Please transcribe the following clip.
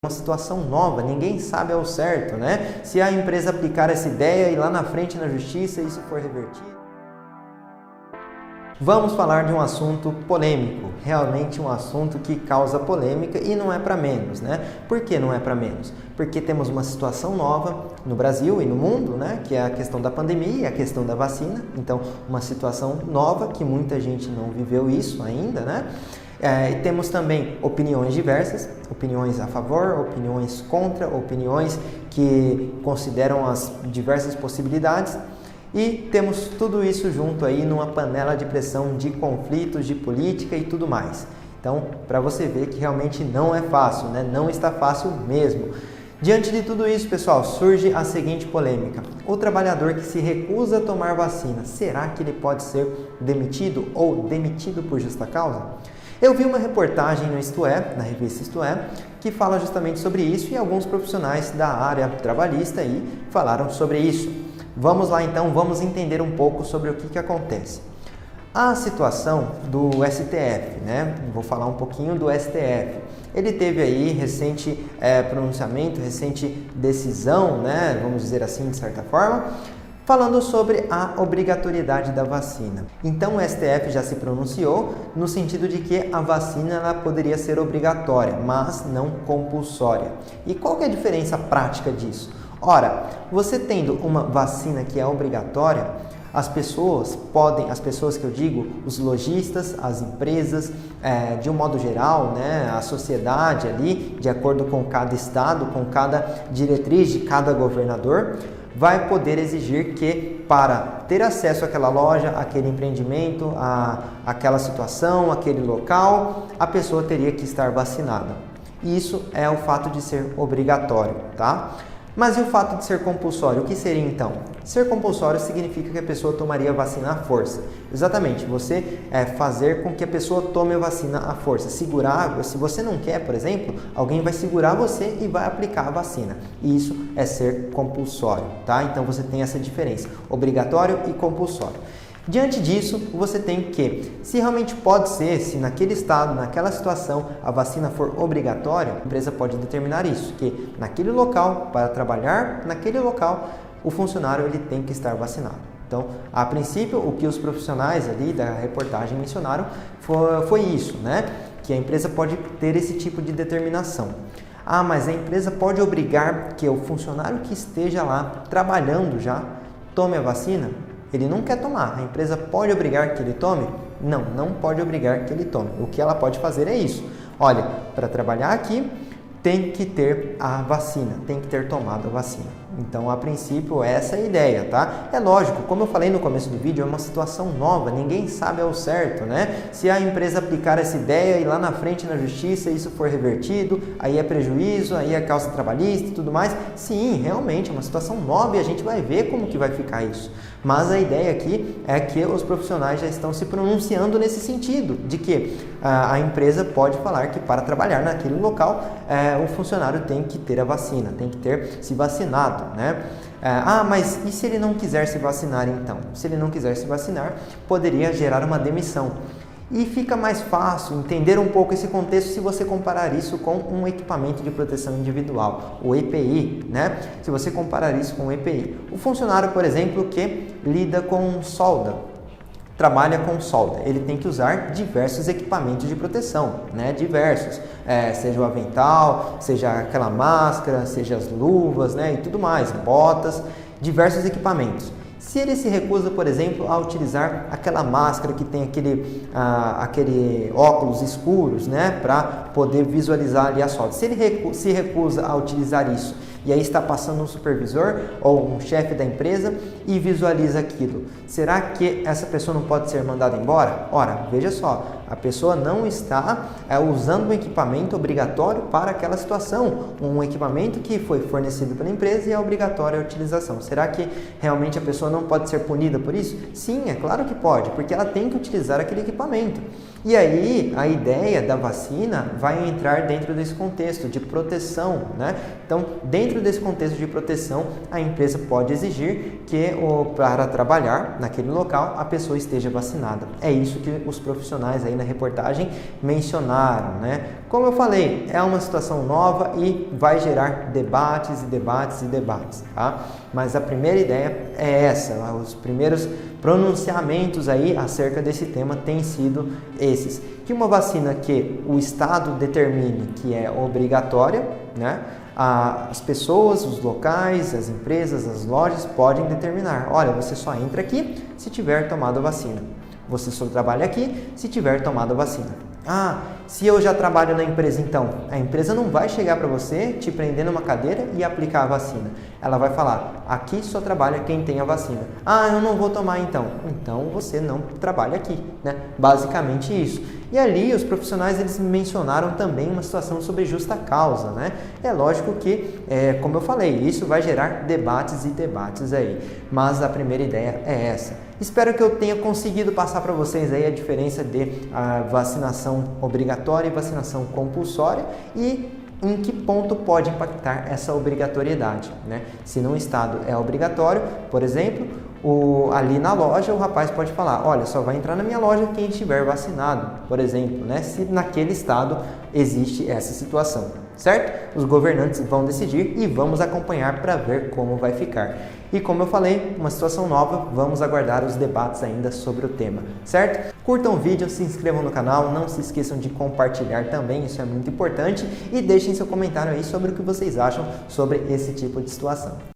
Uma situação nova, ninguém sabe ao certo, né? Se a empresa aplicar essa ideia e lá na frente na justiça isso for revertido. Vamos falar de um assunto polêmico, realmente um assunto que causa polêmica e não é para menos, né? Por que não é para menos? Porque temos uma situação nova no Brasil e no mundo, né? Que é a questão da pandemia e a questão da vacina. Então, uma situação nova que muita gente não viveu isso ainda, né? E temos também opiniões diversas, opiniões a favor, opiniões contra, opiniões que consideram as diversas possibilidades e temos tudo isso junto aí numa panela de pressão de conflitos, de política e tudo mais. Então, para você ver que realmente não é fácil, né? Não está fácil mesmo. Diante de tudo isso, pessoal, surge a seguinte polêmica. O trabalhador que se recusa a tomar vacina, será que ele pode ser demitido ou demitido por justa causa? Eu vi uma reportagem no Isto É, na revista Isto É, que fala justamente sobre isso e alguns profissionais da área trabalhista aí falaram sobre isso. Vamos lá então, vamos entender um pouco sobre o que acontece. A situação do STF, né? Vou falar um pouquinho do STF. Ele teve aí recente pronunciamento, recente decisão, né? Vamos dizer assim, de certa forma, falando sobre a obrigatoriedade da vacina. Então o STF já se pronunciou no sentido de que a vacina ela poderia ser obrigatória, mas não compulsória. E qual que é a diferença prática disso? Ora, você tendo uma vacina que é obrigatória, as pessoas que eu digo, os lojistas, as empresas, de um modo geral, né, a sociedade ali, de acordo com cada estado, com cada diretriz de cada governador, vai poder exigir que para ter acesso àquela loja, àquele empreendimento, àquela situação, àquele local, a pessoa teria que estar vacinada. Isso é o fato de ser obrigatório, tá? Mas e o fato de ser compulsório? O que seria então? Ser compulsório significa que a pessoa tomaria a vacina à força. Exatamente, você fazer com que a pessoa tome a vacina à força. Segurar, se você não quer, por exemplo, alguém vai segurar você e vai aplicar a vacina. E isso é ser compulsório, tá? Então você tem essa diferença, obrigatório e compulsório. Diante disso, você tem que, se realmente pode ser, se naquele estado, naquela situação, a vacina for obrigatória, a empresa pode determinar isso, que naquele local, para trabalhar naquele local, o funcionário ele tem que estar vacinado. Então, a princípio, o que os profissionais ali da reportagem mencionaram foi isso, né? Que a empresa pode ter esse tipo de determinação. Ah, mas a empresa pode obrigar que o funcionário que esteja lá trabalhando já tome a vacina? Ele não quer tomar, a empresa pode obrigar que ele tome? Não, não pode obrigar que ele tome. O que ela pode fazer é isso. Olha, para trabalhar aqui tem que ter a vacina, tem que ter tomado a vacina. Então, a princípio, essa é a ideia, tá? É lógico, como eu falei no começo do vídeo, é uma situação nova, ninguém sabe ao certo, né? Se a empresa aplicar essa ideia e lá na frente na justiça isso for revertido, aí é prejuízo, aí é causa trabalhista e tudo mais. Sim, realmente, é uma situação nova e a gente vai ver como que vai ficar isso. Mas a ideia aqui é que os profissionais já estão se pronunciando nesse sentido, de que a empresa pode falar que para trabalhar naquele local, o funcionário tem que ter a vacina, tem que ter se vacinado, né? Mas e se ele não quiser se vacinar então? Se ele não quiser se vacinar, poderia gerar uma demissão. E fica mais fácil entender um pouco esse contexto se você comparar isso com um equipamento de proteção individual, o EPI, né? Se você comparar isso com o EPI. O funcionário, por exemplo, que lida com solda, trabalha com solda, ele tem que usar diversos equipamentos de proteção, né? Diversos, seja o avental, seja aquela máscara, seja as luvas, né? E tudo mais, botas, diversos equipamentos. Se ele se recusa, por exemplo, a utilizar aquela máscara que tem aquele óculos escuros, né, para poder visualizar ali a solda. Se ele se recusa a utilizar isso e aí está passando um supervisor ou um chefe da empresa e visualiza aquilo, será que essa pessoa não pode ser mandada embora? Ora, veja só, a pessoa não está usando um equipamento obrigatório para aquela situação, um equipamento que foi fornecido pela empresa e é obrigatória a utilização. Será que realmente a pessoa não pode ser punida por isso? Sim, é claro que pode, porque ela tem que utilizar aquele equipamento. E aí, a ideia da vacina vai entrar dentro desse contexto de proteção, né? Então, dentro desse contexto de proteção, a empresa pode exigir que, para trabalhar naquele local, a pessoa esteja vacinada. É isso que os profissionais aí na reportagem mencionaram, né? Como eu falei, é uma situação nova e vai gerar debates e debates e debates, tá? Mas a primeira ideia é essa, os primeiros pronunciamentos aí acerca desse tema têm sido esses. Que uma vacina que o Estado determine que é obrigatória, né? As pessoas, os locais, as empresas, as lojas podem determinar, olha, você só entra aqui se tiver tomado a vacina. Você só trabalha aqui se tiver tomado a vacina. Ah, se eu já trabalho na empresa então, a empresa não vai chegar para você, te prender numa cadeira e aplicar a vacina. Ela vai falar, aqui só trabalha quem tem a vacina. Ah, eu não vou tomar então. Então você não trabalha aqui, né? Basicamente isso. E ali os profissionais eles mencionaram também uma situação sobre justa causa, né? É lógico que, como eu falei, isso vai gerar debates e debates aí. Mas a primeira ideia é essa. Espero que eu tenha conseguido passar para vocês aí a diferença de vacinação obrigatória e vacinação compulsória e em que ponto pode impactar essa obrigatoriedade, né? Se num estado é obrigatório, por exemplo, ali na loja o rapaz pode falar, olha, só vai entrar na minha loja quem estiver vacinado, por exemplo, né? Se naquele estado existe essa situação, certo? Os governantes vão decidir e vamos acompanhar para ver como vai ficar. E como eu falei, uma situação nova, vamos aguardar os debates ainda sobre o tema, certo? Curtam o vídeo, se inscrevam no canal, não se esqueçam de compartilhar também, isso é muito importante, e deixem seu comentário aí sobre o que vocês acham sobre esse tipo de situação.